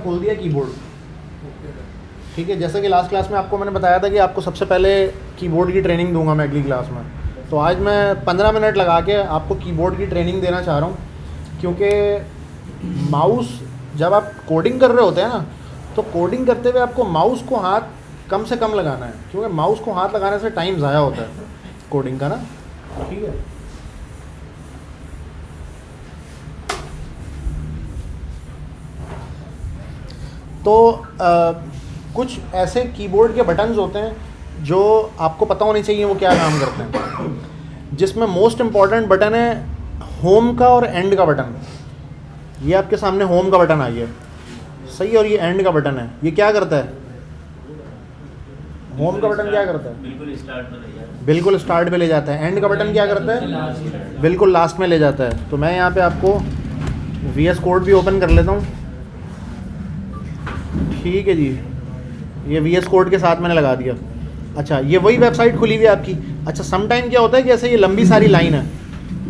खोल दिया कीबोर्ड। ठीक है, जैसे कि लास्ट क्लास में आपको मैंने बताया था कि आपको सबसे पहले कीबोर्ड की ट्रेनिंग दूंगा मैं अगली क्लास में। तो आज मैं 15 मिनट लगा के आपको कीबोर्ड की ट्रेनिंग देना चाह रहा हूँ, क्योंकि माउस जब आप कोडिंग कर रहे होते हैं ना, तो कोडिंग करते हुए आपको माउस को हाथ कम से कम लगाना है, क्योंकि माउस को हाथ लगाने से टाइम ज़ाया होता है कोडिंग का ना। ठीक है, तो कुछ ऐसे कीबोर्ड के बटन्स होते हैं जो आपको पता होने चाहिए वो क्या काम करते हैं, जिसमें मोस्ट इम्पॉर्टेंट बटन है होम का और एंड का बटन। ये आपके सामने होम का बटन आ गया, सही, और ये एंड का बटन है। ये क्या करता है? होम का बटन क्या करता है? बिल्कुल स्टार्ट पे ले जाता है। एंड का बटन क्या करता है? बिल्कुल लास्ट में ले जाता है। तो मैं यहाँ पे आपको VS कोड भी ओपन कर लेता हूँ। ठीक है जी, ये VS कोड के साथ मैंने लगा दिया। अच्छा, ये वही वेबसाइट खुली हुई है आपकी। अच्छा, सम टाइम क्या होता है कि ऐसे ये लंबी सारी लाइन है,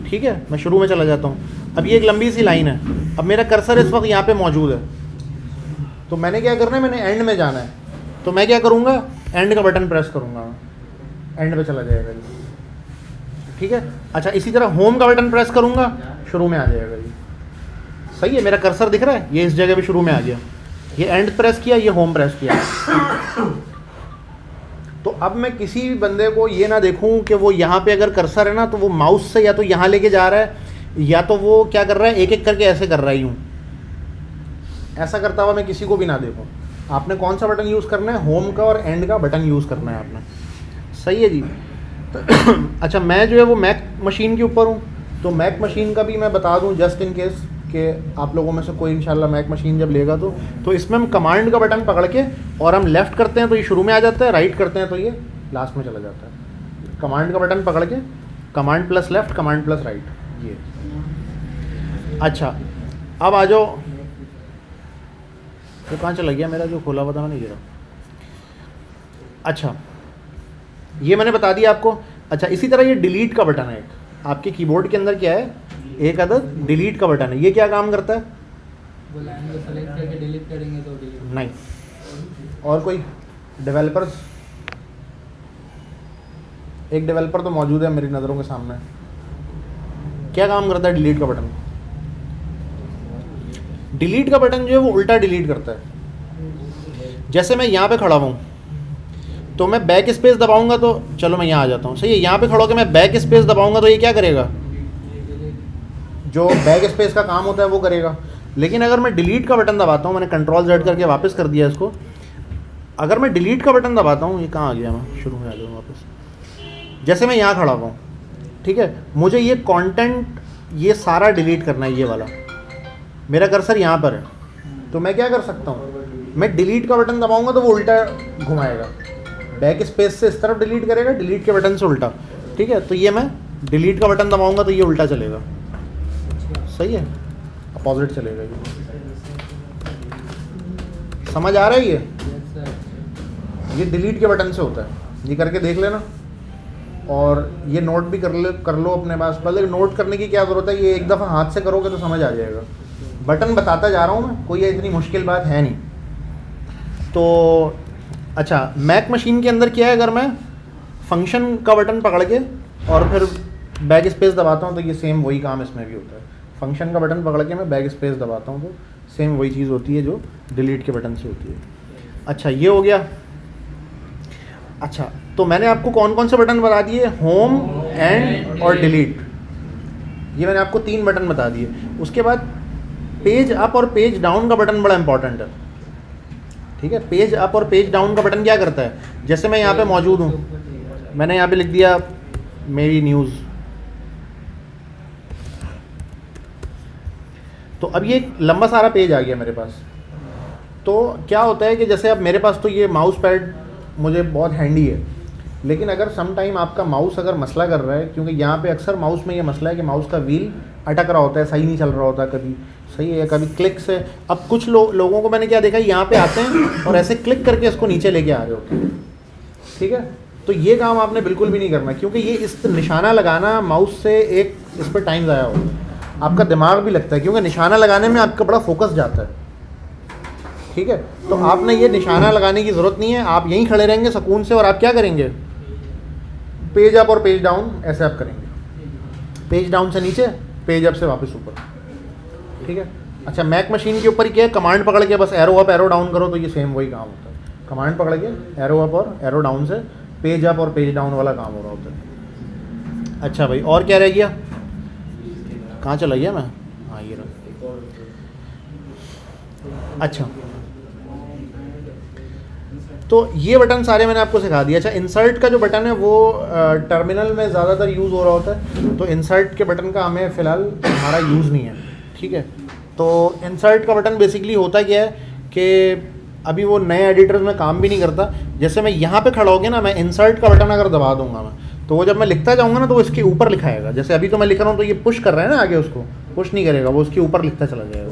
ठीक है, मैं शुरू में चला जाता हूँ। अब ये एक लंबी सी लाइन है, अब मेरा कर्सर इस वक्त यहाँ पे मौजूद है, तो मैंने क्या करना है, मैंने एंड में जाना है। तो मैं क्या करूँगा, एंड का बटन प्रेस करूँगा, एंड पे चला जाएगा जी। ठीक है, अच्छा, इसी तरह होम का बटन प्रेस करूँगा, शुरू में आ जाएगा जी। सही है, मेरा कर्सर दिख रहा है, ये इस जगह पे शुरू में आ गया। ये एंड प्रेस किया, ये होम प्रेस किया। तो अब मैं किसी भी बंदे को ये ना देखूं कि वो यहाँ पे अगर कर्सर है ना, तो वो माउस से या तो यहाँ लेके जा रहा है, या तो वो क्या कर रहा है, एक एक करके ऐसे कर रहा है, यूँ ऐसा करता हुआ मैं किसी को भी ना देखूं। आपने कौन सा बटन यूज़ करना है? होम का और एंड का बटन यूज़ करना है आपने। सही है जी। अच्छा, मैं जो है वो मैक मशीन के ऊपर हूँ, तो मैक मशीन का भी मैं बता दूँ जस्ट इन केस कि आप लोगों में से कोई इंशाल्लाह मैक मशीन जब लेगा तो इसमें हम कमांड का बटन पकड़ के और हम लेफ़्ट करते हैं तो ये शुरू में आ जाता है, राइट करते हैं तो ये लास्ट में चला जाता है। कमांड का बटन पकड़ के command plus left, command plus right, ये। अच्छा, अब आ जाओ, तो कहाँ चला गया मेरा जो खोला हुआ था, मैंने गिरा। अच्छा, ये मैंने बता दिया आपको। अच्छा, इसी तरह ये डिलीट का बटन है एक आपके कीबोर्ड के अंदर, क्या है, एक अदद डिलीट का बटन है। ये क्या काम करता है? सेलेक्ट करके डिलीट करेंगे तो डिलीट नहीं। और कोई डेवलपर्स? एक डेवलपर तो मौजूद है मेरी नज़रों के सामने। क्या काम करता है डिलीट का बटन? डिलीट का बटन जो है वो उल्टा डिलीट करता है। जैसे मैं यहाँ पे खड़ा हूँ तो मैं बैक स्पेस दबाऊंगा, तो चलो मैं यहाँ आ जाता हूँ, सही है। यहाँ पे खड़ा होकर मैं बैक स्पेस दबाऊंगा तो ये क्या करेगा? जो बैक स्पेस का काम होता है वो करेगा। लेकिन अगर मैं डिलीट का बटन दबाता हूँ, मैंने कंट्रोल Z करके वापस कर दिया इसको, अगर मैं डिलीट का बटन दबाता हूँ, ये कहाँ आ गया, मैं शुरू में आ जाऊँ वापस। जैसे मैं यहाँ खड़ा हुआ हूँ, ठीक है, मुझे ये कंटेंट ये सारा डिलीट करना है, ये वाला मेरा कर्सर यहाँ पर है, तो मैं क्या कर सकता हूँ, मैं डिलीट का बटन दबाऊँगा तो वो उल्टा घुमाएगा, बैक स्पेस से इस तरफ डिलीट करेगा, डिलीट के बटन से उल्टा। ठीक है, तो ये मैं डिलीट का बटन दबाऊँगा तो ये उल्टा चलेगा, सही है, अपोजिट चलेगा। ये समझ आ रहा है? ये डिलीट के बटन से होता है, ये करके देख लेना, और ये नोट भी कर लो अपने पास। पहले नोट करने की क्या ज़रूरत है, ये एक दफ़ा हाथ से करोगे तो समझ आ जाएगा। बटन बताता जा रहा हूँ मैं, कोई इतनी मुश्किल बात है नहीं। तो अच्छा, मैक मशीन के अंदर क्या है, अगर मैं फंक्शन का बटन पकड़ के और फिर बैक स्पेस दबाता हूँ तो ये सेम वही काम इसमें भी होता है। फंक्शन का बटन पकड़ के मैं बैक स्पेस दबाता हूँ तो सेम वही चीज़ होती है जो डिलीट के बटन से होती है। अच्छा, ये हो गया। अच्छा, तो मैंने आपको कौन कौन से बटन बता दिए, होम, एंड और डिलीट, ये मैंने आपको 3 बटन बता दिए। उसके बाद पेज अप और पेज डाउन का बटन बड़ा इंपॉर्टेंट है। ठीक है, पेज अप और पेज डाउन का बटन क्या करता है, जैसे मैं यहाँ पे मौजूद हूँ, मैंने यहाँ पे लिख दिया मेरी न्यूज़, तो अब ये एक लंबा सारा पेज आ गया मेरे पास। तो क्या होता है कि जैसे अब मेरे पास तो ये माउस पैड मुझे बहुत हैंडी है, लेकिन अगर सम टाइम आपका माउस अगर मसला कर रहा है, क्योंकि यहाँ पे अक्सर माउस में ये मसला है कि माउस का व्हील अटक रहा होता है, सही नहीं चल रहा होता, कभी सही है कभी क्लिक से। अब कुछ लोगों को मैंने क्या देखा, यहाँ पे आते हैं और ऐसे क्लिक करके इसको नीचे लेके आ रहे होते हैं। ठीक है, तो ये काम आपने बिल्कुल भी नहीं करना, क्योंकि ये इस निशाना लगाना माउस से एक इस पर टाइम ज़ाया होता है, आपका दिमाग भी लगता है, क्योंकि निशाना लगाने में आपका बड़ा फोकस जाता है। ठीक है, तो आपने ये निशाना लगाने की ज़रूरत नहीं है, आप यहीं खड़े रहेंगे सुकून से और आप क्या करेंगे, पेज अप और पेज डाउन ऐसे आप करेंगे, पेज डाउन से नीचे, पेज अप से वापस ऊपर, ठीक है। अच्छा, मैक मशीन के ऊपर क्या है, कमांड पकड़ के बस एरो अप एरो डाउन करो तो ये सेम वही काम होता है, कमांड पकड़ के एरो अप और एरो डाउन से पेज अप और पेज डाउन वाला काम हो रहा होता है। अच्छा भाई, और क्या रह गया, कहाँ चला गया मैं, हाँ ये रहा। अच्छा, तो ये बटन सारे मैंने आपको सिखा दिया। अच्छा, इंसर्ट का जो बटन है वो टर्मिनल में ज़्यादातर यूज़ हो रहा होता है, तो इंसर्ट के बटन का हमें फ़िलहाल हमारा यूज़ नहीं है, ठीक है। तो इंसर्ट का बटन बेसिकली होता क्या है कि अभी वो नए एडिटर्स में काम भी नहीं करता। जैसे मैं यहाँ पे खड़ा हो गया ना, मैं इंसर्ट का बटन अगर दबा दूंगा मैं, तो वो जब मैं लिखता जाऊँगा ना तो वो इसके ऊपर लिखाएगा। जैसे अभी तो मैं लिख रहा हूँ तो ये पुश कर रहा है ना, आगे उसको पुश नहीं करेगा, वो उसके ऊपर लिखता चला जाएगा।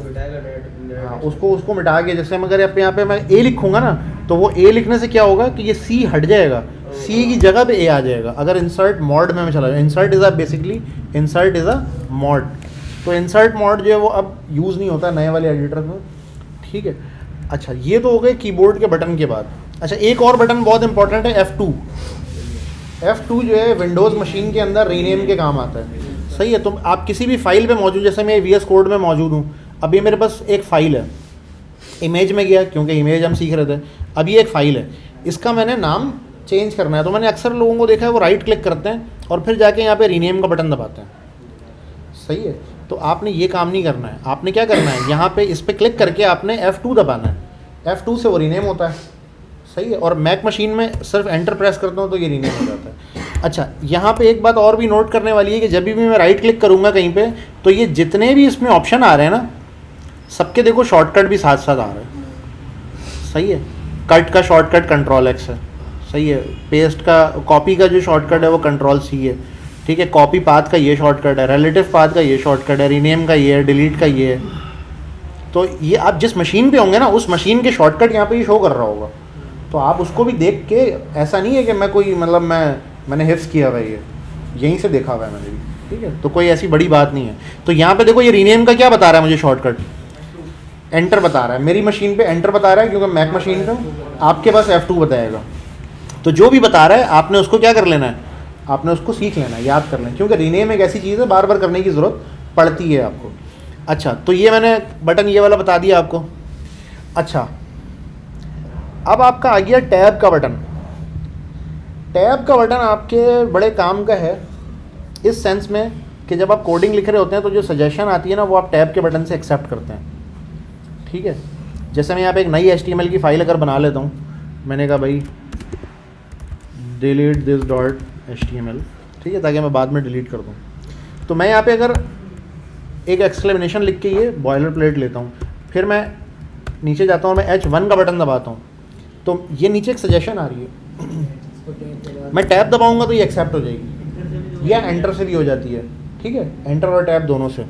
हाँ, उसको मिटा के, जैसे अगर यहाँ पे मैं ए लिखूँगा ना, तो वो ए लिखने से क्या होगा कि ये सी हट जाएगा, सी की जगह पे ए आ जाएगा। अगर इंसर्ट मॉड में मैं चला जाऊँ, insert is a basically insert is a mod, तो इंसर्ट मॉड जो है वो अब यूज़ नहीं होता नए वाले एडिटर में, ठीक है। अच्छा, ये तो हो गए कीबोर्ड के बटन के बाद। अच्छा, एक और बटन बहुत इंपॉर्टेंट है, F2। F2 जो है विंडोज़ मशीन के अंदर रीनेम के काम आता है, सही है। तो आप किसी भी फाइल पे मौजूद, जैसे मैं VS कोड में मौजूद हूँ, अभी मेरे पास एक फ़ाइल है, इमेज में गया क्योंकि इमेज हम सीख रहे थे, अभी एक फ़ाइल है, इसका मैंने नाम चेंज करना है, तो मैंने अक्सर लोगों को देखा है वो राइट क्लिक करते हैं और फिर जाके यहाँ पे रीनेम का बटन दबाते हैं, सही है। तो आपने ये काम नहीं करना है, आपने क्या करना है, यहाँ पे इस पर क्लिक करके आपने F2 दबाना है, F2 से वो रीनेम होता है, सही है। और मैक मशीन में सिर्फ एंटर प्रेस करता हूँ तो ये रीनेम हो जाता है। अच्छा, यहाँ पे एक बात और भी नोट करने वाली है कि जब भी मैं राइट क्लिक करूँगा कहीं पे, तो ये जितने भी इसमें ऑप्शन आ रहे हैं ना, सबके देखो शॉर्टकट भी साथ साथ आ रहे हैं, सही है। कट का शॉर्टकट Ctrl+X है, सही है। पेस्ट का, कॉपी का जो शॉर्टकट है वो Ctrl+C है, ठीक है। कॉपी पाथ का ये शॉर्टकट है, रिलेटिव पाथ का ये शॉर्टकट है, रीनेम का ये है, डिलीट का ये है। तो ये आप जिस मशीन पे होंगे ना, उस मशीन के शॉर्टकट यहाँ पे ही शो कर रहा होगा, तो आप उसको भी देख के, ऐसा नहीं है कि मैं कोई मतलब मैंने हिफ्स किया हुआ है, ये यहीं से देखा हुआ है मैंने भी, ठीक है। तो कोई ऐसी बड़ी बात नहीं है। तो यहाँ पे देखो ये रीनेम का क्या बता रहा है मुझे, शॉर्टकट एंटर बता रहा है, मेरी मशीन पे एंटर बता रहा है क्योंकि मैक मशीन पे, आपके पास F2 बताएगा। तो जो भी बता रहा है आपने उसको क्या कर लेना है, आपने उसको सीख लेना है, याद कर लेना, क्योंकि रीनेम एक ऐसी चीज़ है बार बार करने की ज़रूरत पड़ती है आपको। अच्छा, तो ये मैंने बटन ये वाला बता दिया आपको। अच्छा, अब आपका आ गया टैब का बटन। टैब का बटन आपके बड़े काम का है इस सेंस में कि जब आप कोडिंग लिख रहे होते हैं तो जो सजेशन आती है ना, वो आप टैब के बटन से एक्सेप्ट करते हैं, ठीक है। जैसे मैं यहाँ पे एक नई HTML की फ़ाइल अगर बना लेता हूँ, मैंने कहा भाई डिलीट दिस .html, ठीक है, ताकि मैं बाद में डिलीट कर दूँ। तो मैं यहाँ पे अगर एक एक्सक्लेमेशन लिख के ये बॉयलर प्लेट लेता हूँ, फिर मैं नीचे जाता हूँ और मैं H1 का बटन दबाता हूँ, तो ये नीचे एक सजेशन आ रही है, मैं टैब दबाऊँगा तो ये एक्सेप्ट हो जाएगी, या एंटर से भी हो जाती है, ठीक है, एंटर और टैब दोनों से।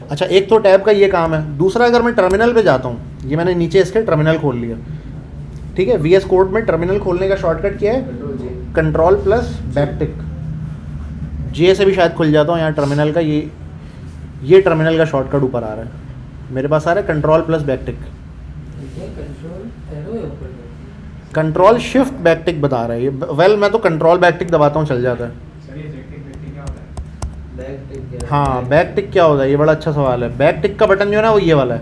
अच्छा, एक तो टैब का ये काम है। दूसरा, अगर मैं टर्मिनल पे जाता हूँ, ये मैंने नीचे इसके टर्मिनल खोल लिया, ठीक है। VS कोड में टर्मिनल खोलने का शॉर्टकट क्या है, Ctrl+बैकटिक, J से भी शायद खुल जाता हूँ। यहाँ टर्मिनल का ये टर्मिनल का शॉर्टकट ऊपर आ रहा है, मेरे पास आ रहा है Ctrl+बैकटिक, Ctrl+Shift+बैकटिक बता रहा है ये। वेल मैं तो Ctrl+बैकटिक दबाता हूँ, चल जाता है। हाँ, बैकटिक क्या होता है, ये बड़ा अच्छा सवाल है। बैकटिक का बटन जो है ना, वो ये वाला है,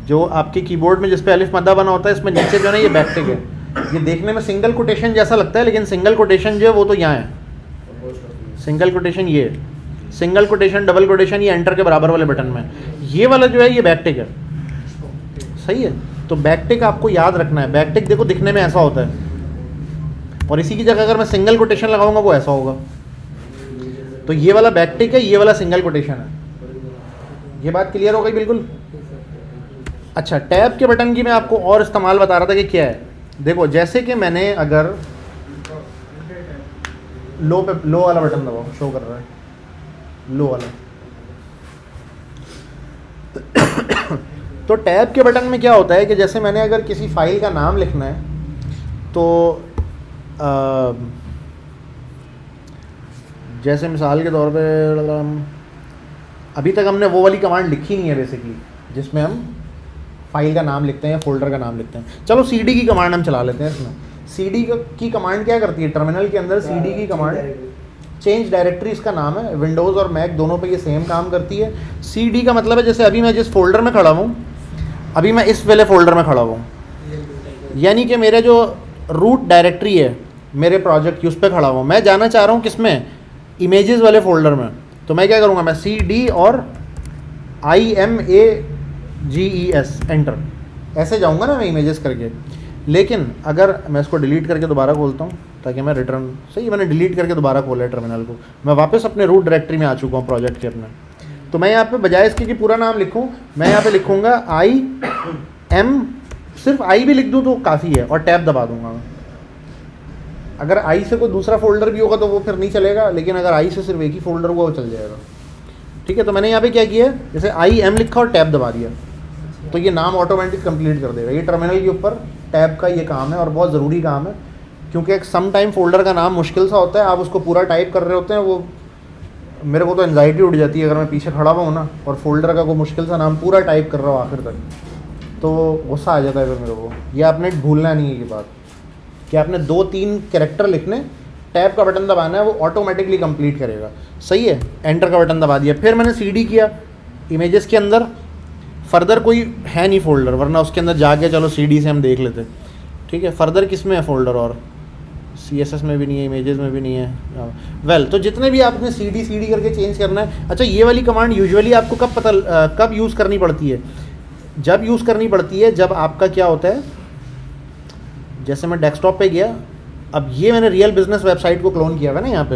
जो आपके कीबोर्ड में जिस पे अलिफ मद्दा बना होता है, इसमें नीचे जो है ना, ये बैकटिक है। ये देखने में सिंगल कोटेशन जैसा लगता है, लेकिन सिंगल कोटेशन जो है वो तो यहाँ है। सिंगल कोटेशन ये, सिंगल कोटेशन, डबल कोटेशन ये एंटर के बराबर वाले बटन में, ये वाला जो है ये बैकटिक है, सही है। तो बैकटिक आपको याद रखना है। बैकटिक देखो दिखने में ऐसा होता है, और इसी की जगह अगर मैं सिंगल कोटेशन लगाऊंगा वो ऐसा होगा। तो ये वाला बैकटिक है, ये वाला सिंगल कोटेशन है। ये बात क्लियर हो गई बिल्कुल। अच्छा, टैब के बटन की मैं आपको और इस्तेमाल बता रहा था कि क्या है। देखो, जैसे कि मैंने अगर लो वाला बटन दबाओ, शो कर रहा है लो वाला। तो टैब के बटन में क्या होता है कि जैसे मैंने अगर किसी फाइल का नाम लिखना है, तो जैसे मिसाल के तौर पे अभी तक हमने वो वाली कमांड लिखी नहीं है बेसिकली, जिसमें हम फाइल का नाम लिखते हैं या फोल्डर का नाम लिखते हैं। चलो CD की कमांड हम चला लेते हैं इसमें। CD की कमांड क्या करती है, टर्मिनल के अंदर CD की कमांड चेंज डायरेक्टरी इसका नाम है, विंडोज़ और मैक दोनों पे ये सेम काम करती है। CD का मतलब है जैसे अभी मैं जिस फोल्डर में खड़ा हूँ, अभी मैं इस वाले फोल्डर में खड़ा हूँ, यानी कि मेरे जो रूट डायरेक्टरी है मेरे प्रोजेक्ट की उस पर खड़ा हूँ, मैं जाना चाह रहा हूँ किसमें, इमेजेस वाले फोल्डर में। तो मैं क्या करूँगा, मैं CD और IMAGES एंटर ऐसे जाऊँगा ना मैं इमेजेस करके। लेकिन अगर मैं इसको डिलीट करके दोबारा खोलता हूँ ताकि मैं रिटर्न, सही मैंने डिलीट करके दोबारा खोला है टर्मिनल को, मैं वापस अपने रूट डायरेक्टरी में आ चुका हूँ प्रोजेक्ट के अपने। तो मैं यहाँ पे बजाय इसके कि पूरा नाम लिखूँ, मैं यहाँ पे लिखूँगा IM, सिर्फ I भी लिख दूँ तो काफ़ी है, और टैब दबा दूँगा मैं। अगर I से कोई दूसरा फोल्डर भी होगा तो वो फिर नहीं चलेगा, लेकिन अगर I से सिर्फ एक ही फोल्डर होगा वो चल जाएगा। ठीक है, तो मैंने यहाँ पे क्या किया, जैसे IM लिखा और टैब दबा दिया, तो ये नाम ऑटोमेटिक कंप्लीट कर देगा। ये टर्मिनल के ऊपर टैब का ये काम है और बहुत ज़रूरी काम है, क्योंकि एक सम टाइम फोल्डर का नाम मुश्किल सा होता है, आप उसको पूरा टाइप कर रहे होते हैं, वो मेरे को तो एंजाइटी उठ जाती है अगर मैं पीछे खड़ा हुआ हूँ ना और फोल्डर का कोई मुश्किल सा नाम पूरा टाइप कर रहा हूँ आखिर तक, तो गुस्सा आ जाता है फिर मेरे को। ये आपने भूलना नहीं है ये बात कि आपने 2-3 कैरेक्टर लिखने, टैब का बटन दबाना है, वो ऑटोमेटिकली कंप्लीट करेगा। सही है, एंटर का बटन दबा दिया, फिर मैंने CD किया इमेजेस के अंदर, फर्दर कोई है नहीं फोल्डर, वरना उसके अंदर जाके चलो CD से हम देख लेते। ठीक है, फर्दर किस में है फोल्डर, और CSS में भी नहीं है, इमेजेस में भी नहीं है। वेल तो जितने भी आपने CD करके चेंज करना है। अच्छा, ये वाली कमांड यूजुअली आपको कब यूज़ करनी पड़ती है, जब यूज़ करनी पड़ती है जब आपका क्या होता है, जैसे मैं डेस्कटॉप पे गया, अब ये मैंने रियल बिजनेस वेबसाइट को क्लोन किया हुआ है ना, यहाँ पे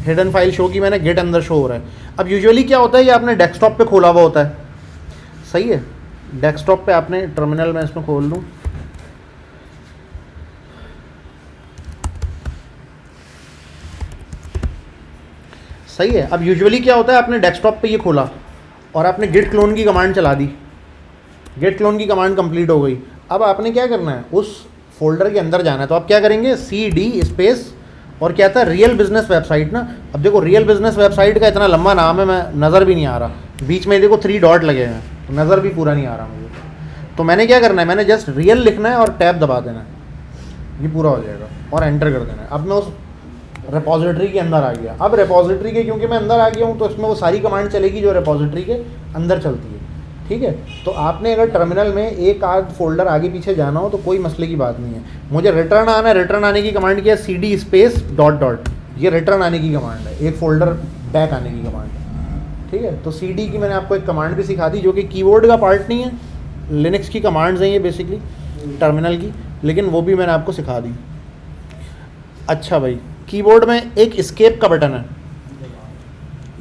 हिडन फाइल शो की मैंने, गेट अंदर शो हो रहा है। अब यूजुअली क्या होता है, ये आपने डेस्कटॉप पे खोला हुआ होता है। सही है, डेस्कटॉप पे आपने टर्मिनल में इसमें खोल लूँ, सही है। अब यूजुअली क्या होता है, आपने डेस्कटॉप पे ये खोला और आपने गिट क्लोन की कमांड चला दी, गेट क्लोन की कमांड कंप्लीट हो गई। अब आपने क्या करना है, उस फोल्डर के अंदर जाना है, तो आप क्या करेंगे, CD स्पेस और क्या था, रियल बिजनेस वेबसाइट ना। अब देखो रियल बिजनेस वेबसाइट का इतना लंबा नाम है, मैं नज़र भी नहीं आ रहा, बीच में देखो 3 डॉट लगे हैं, तो नज़र भी पूरा नहीं आ रहा मुझे। तो मैंने क्या करना है, मैंने जस्ट रियल लिखना है और टैब दबा देना है, ये पूरा हो जाएगा, और एंटर कर देना है। अब मैं उस रेपॉजिटरी के अंदर आ गया। अब रेपॉजिटरी के क्योंकि मैं अंदर आ गया हूँ, तो इसमें वो सारी कमांड चलेगी जो रेपॉजिटरी के अंदर चलती है। ठीक है, तो आपने अगर टर्मिनल में एक आध फोल्डर आगे पीछे जाना हो तो कोई मसले की बात नहीं है। मुझे रिटर्न आना है, रिटर्न आने की कमांड क्या है, CD स्पेस डॉट डॉट, ये रिटर्न आने की कमांड है, एक फोल्डर बैक आने की कमांड है। ठीक है, तो CD की मैंने आपको एक कमांड भी सिखा दी जो कि कीबोर्ड का पार्ट नहीं है, लिनक्स की कमांड्स हैं ये बेसिकली टर्मिनल की, लेकिन वो भी मैंने आपको सिखा दी। अच्छा भाई, कीबोर्ड में एक एस्केप का बटन है,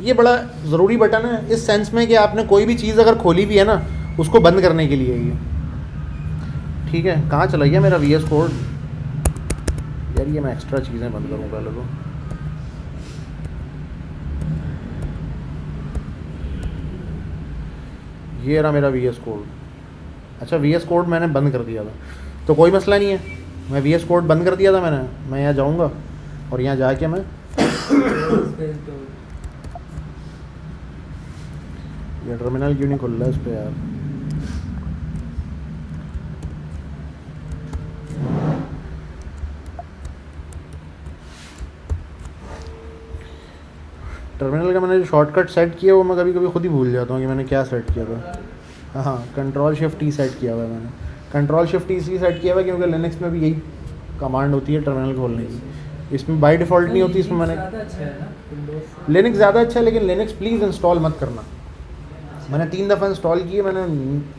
ये बड़ा ज़रूरी बटन है इस सेंस में कि आपने कोई भी चीज़ अगर खोली भी है ना, उसको बंद करने के लिए ये। ठीक है, कहाँ चला गया मेरा VS कोड यार, ये मैं एक्स्ट्रा चीज़ें बंद करूँ पहले तो। ये रहा मेरा VS कोड। अच्छा, VS कोड मैंने बंद कर दिया था, तो कोई मसला नहीं है, मैं VS कोड बंद कर दिया था मैंने। मैं यहाँ जाऊँगा और यहाँ जाके मैं ये टर्मिनल क्यों नहीं खुल रहा है इस पर यार, टर्मिनल का मैंने जो शॉर्टकट सेट किया वो मैं कभी कभी खुद ही भूल जाता हूँ कि मैंने क्या सेट किया था। हाँ, Ctrl+Shift+T सेट किया हुआ है मैंने, Ctrl+Shift+T इसलिए सेट किया हुआ है क्योंकि लिनक्स में भी यही कमांड होती है टर्मिनल खोलने की, इसमें बाय डिफ़ॉल्ट नहीं होती। इसमें मैंने लिनक्स ज़्यादा अच्छा है, लेकिन लिनक्स प्लीज़ इंस्टॉल मत करना। मैंने 3 दफ़ा इंस्टॉल किए, मैंने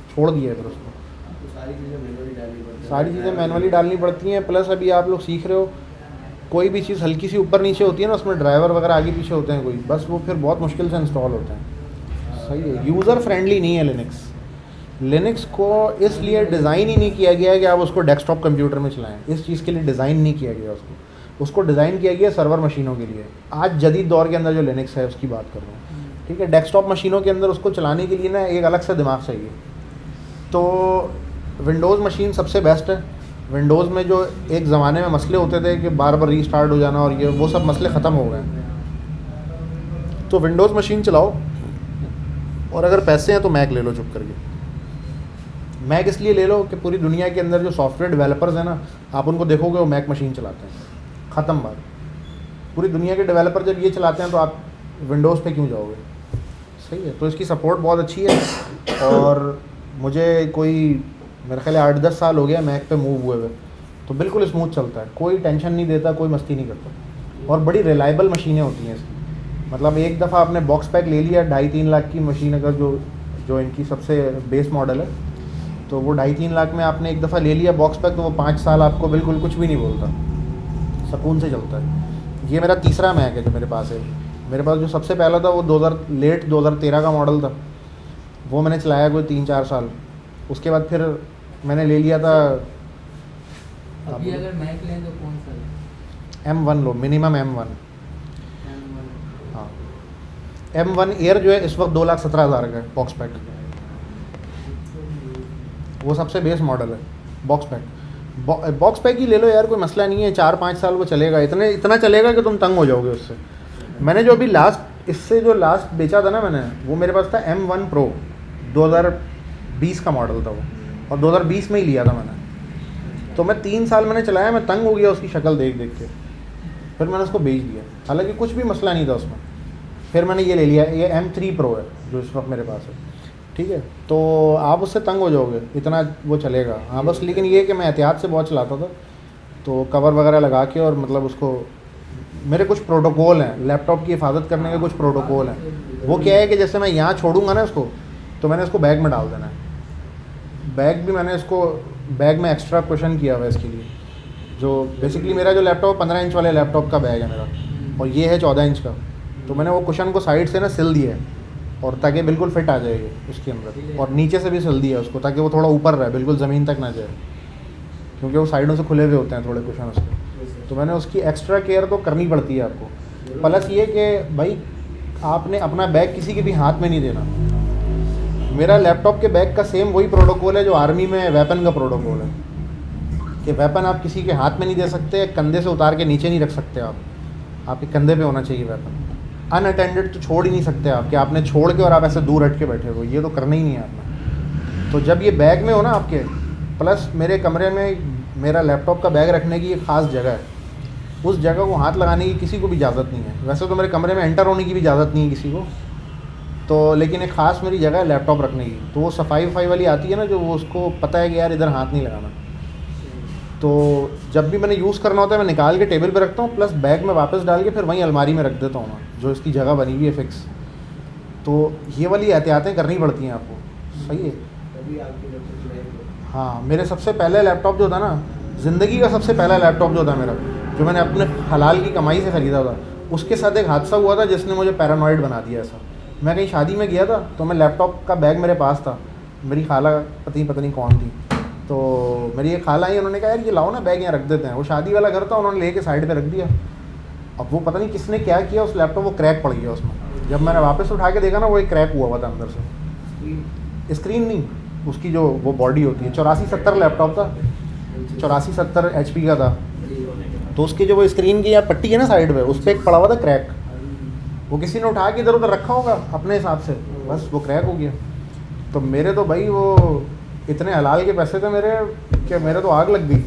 छोड़ दिया है फिर उसको। सारी चीज़ें मैनुअली डालनी पड़ती हैं, प्लस अभी आप लोग सीख रहे हो, कोई भी चीज़ हल्की सी ऊपर नीचे होती है ना, उसमें ड्राइवर वगैरह आगे पीछे होते हैं कोई, बस वो फिर बहुत मुश्किल से इंस्टॉल होते हैं। सही है, यूज़र फ्रेंडली नहीं है लिनक्स। लिनक्स को इसलिए डिज़ाइन ही नहीं किया गया है कि आप उसको डेस्कटॉप कंप्यूटर में चलाएं, इस चीज़ के लिए डिज़ाइन नहीं किया गया उसको डिज़ाइन किया गया सर्वर मशीनों के लिए। आज जदीद दौर के अंदर जो लिनक्स है उसकी बात कर रहा हूँ। ठीक है, डेस्कटॉप मशीनों के अंदर उसको चलाने के लिए ना एक अलग सा दिमाग चाहिए। तो विंडोज़ मशीन सबसे बेस्ट है। विंडोज़ में जो एक ज़माने में मसले होते थे कि बार बार रीस्टार्ट हो जाना और ये वो सब मसले ख़त्म हो गए। तो विंडोज़ मशीन चलाओ, और अगर पैसे हैं तो मैक ले लो चुप करके। मैक इसलिए ले लो कि पूरी दुनिया के अंदर जो सॉफ्टवेयर डेवलपर्स हैं ना, आप उनको देखोगे वो मैक मशीन चलाते हैं, ख़त्म बात। पूरी दुनिया के डेवलपर जब ये चलाते हैं तो आप विंडोज़ पे क्यों जाओगे? सही है। तो इसकी सपोर्ट बहुत अच्छी है और मुझे कोई मेरे ख्याल 8-10 साल हो गया मैक पे मूव हुए हुए, तो बिल्कुल स्मूथ चलता है, कोई टेंशन नहीं देता, कोई मस्ती नहीं करता और बड़ी रिलायबल मशीनें होती हैं इसकी। मतलब एक दफ़ा आपने बॉक्स पैक ले लिया 2.5-3 लाख की मशीन, अगर जो इनकी सबसे बेस मॉडल है, तो वो 2.5-3 लाख में आपने एक दफ़ा ले लिया बॉक्स पैक, तो वो 5 साल आपको बिल्कुल कुछ भी नहीं बोलता, सुकून से चलता है। ये मेरा तीसरा मैक है जो मेरे पास है। मेरे पास जो सबसे पहला था वो 2013 का मॉडल था, वो मैंने चलाया कोई 3-4 साल। उसके बाद फिर मैंने ले लिया था, अभी अगर मैक लें तो कौन सा है? M1 लो, मिनिमम M1। M1। हाँ, M1 एयर जो है इस वक्त 2,17,000 का है बॉक्स पैक, वो सबसे बेस मॉडल है बॉक्स पैक। बॉक्स पैक ही ले लो यार, कोई मसला नहीं है, 4-5 साल वो चलेगा, इतना चलेगा कि तुम तंग हो जाओगे उससे। मैंने जो अभी इससे जो लास्ट बेचा था ना मैंने, वो मेरे पास था M1 Pro, 2020 का मॉडल था वो, और 2020 में ही लिया था मैंने। तो मैं 3 साल मैंने चलाया, मैं तंग हो गया उसकी शक्ल देख देख के, फिर मैंने उसको बेच दिया, हालांकि कुछ भी मसला नहीं था उसमें। फिर मैंने ये ले लिया, ये M3 Pro है जो इस वक्त मेरे पास है, ठीक है। तो आप उससे तंग हो जाओगे, इतना वो चलेगा। हाँ बस, लेकिन ये कि मैं एहतियात से बहुत चलाता था, तो कवर वगैरह लगा के, और मतलब उसको मेरे कुछ प्रोटोकॉल हैं, लैपटॉप की हिफाजत करने के कुछ प्रोटोकॉल हैं। वो क्या है कि जैसे मैं यहाँ छोड़ूंगा ना इसको, तो मैंने इसको बैग में डाल देना है। बैग भी मैंने इसको बैग में एक्स्ट्रा क्वेश्चन किया हुआ है इसके लिए। जो बेसिकली मेरा जो लैपटॉप 15 इंच वाले लैपटॉप का बैग है मेरा, और ये है 14 इंच का, तो मैंने वो कुशन को साइड से ना सिल दिया है, और ताकि बिल्कुल फिट आ जाएगी उसके अंदर, और नीचे से भी सिल दिया है उसको ताकि वो थोड़ा ऊपर रहे, बिल्कुल ज़मीन तक ना जाए, क्योंकि वो साइडों से खुले हुए होते हैं थोड़े कुशन उसके। तो मैंने उसकी एक्स्ट्रा केयर तो करनी पड़ती है आपको। प्लस ये कि भाई आपने अपना बैग किसी के भी हाथ में नहीं देना। मेरा लैपटॉप के बैग का सेम वही प्रोटोकॉल है जो आर्मी में वेपन का प्रोटोकॉल है, कि वेपन आप किसी के हाथ में नहीं दे सकते, कंधे से उतार के नीचे नहीं रख सकते आप, आपके कंधे पे होना चाहिए वेपन। अनअटेंडेड तो छोड़ ही नहीं सकते आप, कि आपने छोड़ के और आप ऐसे दूर हट के बैठे हो, ये तो करना ही नहीं है आपने। तो जब ये बैग में हो ना आपके, प्लस मेरे कमरे में मेरा लैपटॉप का बैग रखने की एक ख़ास जगह है, उस जगह को हाथ लगाने की किसी को भी इजाज़त नहीं है। वैसे तो मेरे कमरे में एंटर होने की भी इजाज़त नहीं है किसी को, तो लेकिन एक ख़ास मेरी जगह है लैपटॉप रखने की। तो वो सफाई वाली आती है ना, जो वो उसको पता है कि यार इधर हाथ नहीं लगाना, तो जब भी मैंने यूज़ करना होता है मैं निकाल के टेबल पे रखता हूँ, प्लस बैग में वापस डाल के फिर वहीं अलमारी में रख देता हूँ मैं, जो इसकी जगह बनी हुई है फिक्स। तो ये वाली एहतियातें करनी पड़ती हैं आपको, सही है। हाँ, मेरे सबसे पहले लैपटॉप जो था ना, ज़िंदगी का सबसे पहला लैपटॉप जो था मेरा, जो मैंने अपने हलाल की कमाई से ख़रीदा था, उसके साथ एक हादसा हुआ था जिसने मुझे पैरानॉइड बना दिया। ऐसा, मैं कहीं शादी में गया था, तो मैं लैपटॉप का बैग मेरे पास था, मेरी खाला पता नहीं कौन थी, तो मेरी एक खाला आई, उन्होंने कहा यार ये लाओ ना बैग यहाँ रख देते हैं। वो शादी वाला घर था, उन्होंने लेके साइड पे रख दिया। अब वो पता नहीं किसने क्या किया उस लैपटॉप, वो क्रैक पड़ गया उसमें। जब मैंने वापस उठा के देखा ना, वो एक क्रैक हुआ था अंदर से, स्क्रीन नहीं, उसकी जो वो बॉडी होती है। 8470 लैपटॉप था, 8470 HP का था, तो उसकी जो वो स्क्रीन की यहाँ पट्टी है ना साइड में, उस पर एक पड़ा हुआ था क्रैक। वो किसी ने उठा के इधर उधर रखा होगा अपने हिसाब से, बस वो क्रैक हो गया। तो मेरे तो भाई वो इतने हलाल के पैसे थे मेरे कि मेरे तो आग लग गई।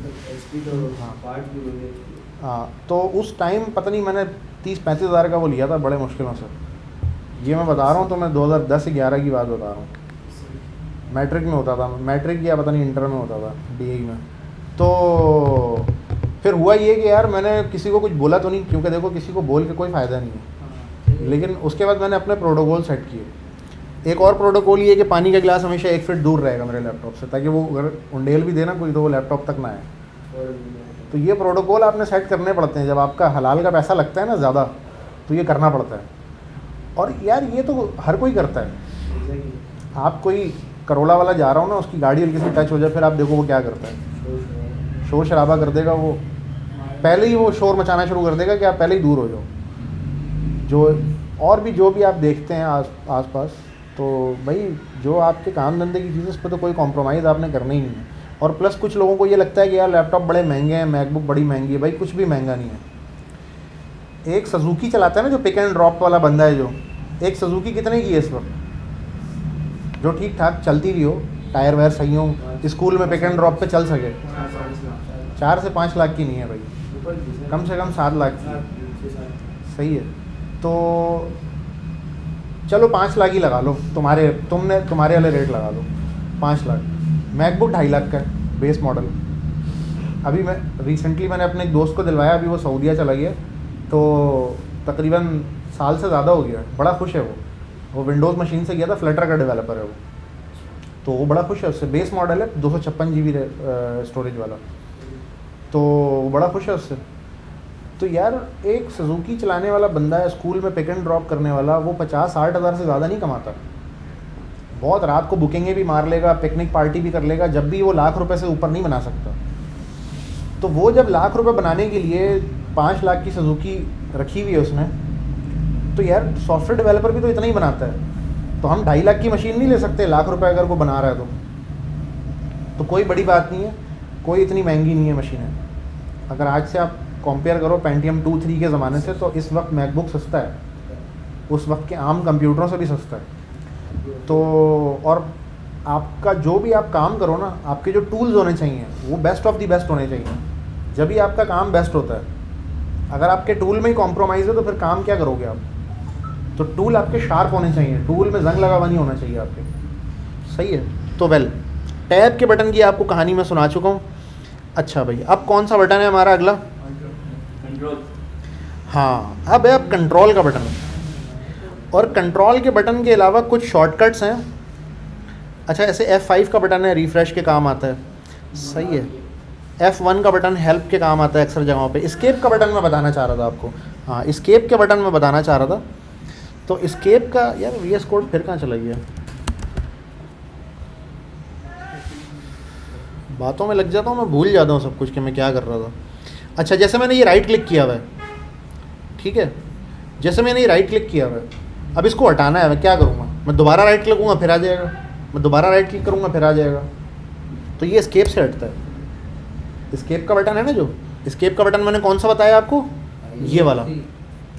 हाँ, तो उस टाइम पता नहीं मैंने 30-35 हज़ार का वो लिया था बड़े मुश्किलों से। ये मैं बता रहा हूँ तो मैं 2010-11 की बात बता रहा हूँ। मैट्रिक में होता था, मैट्रिक या पता नहीं इंटर में होता था, DI में। तो फिर हुआ ये कि यार मैंने किसी को कुछ बोला तो नहीं, क्योंकि देखो किसी को बोल के कोई फ़ायदा नहीं है। लेकिन उसके बाद मैंने अपने प्रोटोकॉल सेट किए। एक और प्रोटोकॉल ये कि पानी का गिलास हमेशा 1 फीट दूर रहेगा मेरे लैपटॉप से, ताकि वो अगर उंडेल भी देना कोई तो वो लैपटॉप तक ना आए। तो ये प्रोटोकॉल आपने सेट करने पड़ते हैं। जब आपका हलाल का पैसा लगता है ना ज़्यादा, तो ये करना पड़ता है। और यार ये तो हर कोई करता है। आप कोई करोला वाला जा रहा हो ना, उसकी गाड़ी हल्की से टच हो जाए, फिर आप देखो वो क्या करता है, शोर शराबा कर देगा। वो पहले ही वो शोर मचाना शुरू कर देगा कि आप पहले ही दूर हो जाओ। और भी जो भी आप देखते हैं आस पास, तो भाई जो आपके काम धंधे की चीज़, उस पर तो कोई कॉम्प्रोमाइज़ आपने करना ही नहीं है। और प्लस कुछ लोगों को ये लगता है कि यार लैपटॉप बड़े महंगे हैं, मैकबुक बड़ी महंगी है। भाई कुछ भी महंगा नहीं है। एक सुजुकी चलाता है ना, जो पिक एंड ड्रॉप वाला बंदा है, जो एक सुजुकी कितने की है इस वक्त, जो ठीक ठाक चलती भी हो, टायर वायर सही हो, स्कूल में पिक एंड ड्रॉप पे चल सके। 4 से 5 लाख की नहीं है भाई, कम से कम 7 लाख की है। सही है, तो चलो 5 लाख ही लगा लो, तुम्हारे वाले रेट लगा लो 5 लाख। मैकबुक 2.5 लाख का है बेस मॉडल। अभी मैंने अपने एक दोस्त को दिलवाया, अभी वो सऊदीया चला गया, तो तकरीबन साल से ज़्यादा हो गया, बड़ा खुश है वो विंडोज़ मशीन से गया था, फ्लटर का डेवलपर है वो, तो वो बड़ा खुश है उससे। बेस मॉडल है 256 GB स्टोरेज वाला, तो वो बड़ा खुश है उससे। तो यार एक सुजुकी चलाने वाला बंदा है, स्कूल में पिक एंड ड्रॉप करने वाला, वो 50-60 हज़ार से ज़्यादा नहीं कमाता। बहुत रात को बुकिंगें भी मार लेगा, पिकनिक पार्टी भी कर लेगा, जब भी वो लाख रुपए से ऊपर नहीं बना सकता। तो वो जब लाख रुपए बनाने के लिए 5 लाख की सुजुकी रखी हुई है उसने, तो यार सॉफ्टवेयर डेवलपर भी तो इतना ही बनाता है, तो हम 2.5 लाख की मशीन नहीं ले सकते लाख रुपए अगर वो बना रहा है तो कोई बड़ी बात नहीं है, कोई इतनी महंगी नहीं है मशीनें। अगर आज से आप कंपेयर करो पेंटियम 2-3 के ज़माने से, तो इस वक्त मैकबुक सस्ता है, उस वक्त के आम कंप्यूटरों से भी सस्ता है। तो और आपका जो भी आप काम करो ना, आपके जो टूल्स होने चाहिए वो बेस्ट ऑफ दी बेस्ट होने चाहिए, जब भी आपका काम बेस्ट होता है। अगर आपके टूल में ही कॉम्प्रोमाइज़ है तो फिर काम क्या करोगे आप? तो टूल आपके शार्प होने चाहिए, टूल में जंग लगा हुआ नहीं होना चाहिए आपके। सही है, तो टैब के बटन की आपको कहानी मैं सुना चुका हूँ। अच्छा भाई, अब कौन सा बटन है हमारा अगला? कंट्रोल। हाँ, अब है अब कंट्रोल का बटन। और कंट्रोल के बटन के अलावा कुछ शॉर्टकट्स हैं। अच्छा, ऐसे F5 का बटन है, रिफ़्रेश के काम आता है। सही है। F1 का बटन हेल्प के काम आता है अक्सर जगहों पे। एस्केप का बटन मैं बताना चाह रहा था आपको। हाँ, एस्केप के बटन मैं बताना चाह रहा था। तो एस्केप का यार VS कोड फिर कहाँ चला गया? बातों में लग जाता हूँ मैं, भूल जाता हूँ सब कुछ कि मैं क्या कर रहा था। अच्छा, जैसे मैंने ये राइट क्लिक किया हुआ है, ठीक है, जैसे मैंने ये राइट क्लिक किया हुआ है, अब इसको हटाना है, मैं क्या करूँगा? मैं दोबारा राइट क्लिक करूँगा फिर आ जाएगा, मैं दोबारा राइट क्लिक करूँगा फिर आ जाएगा। तो ये एस्केप से हटता है। एस्केप का बटन है ना, जो एस्केप का बटन मैंने कौन सा बताया आपको? ये वाला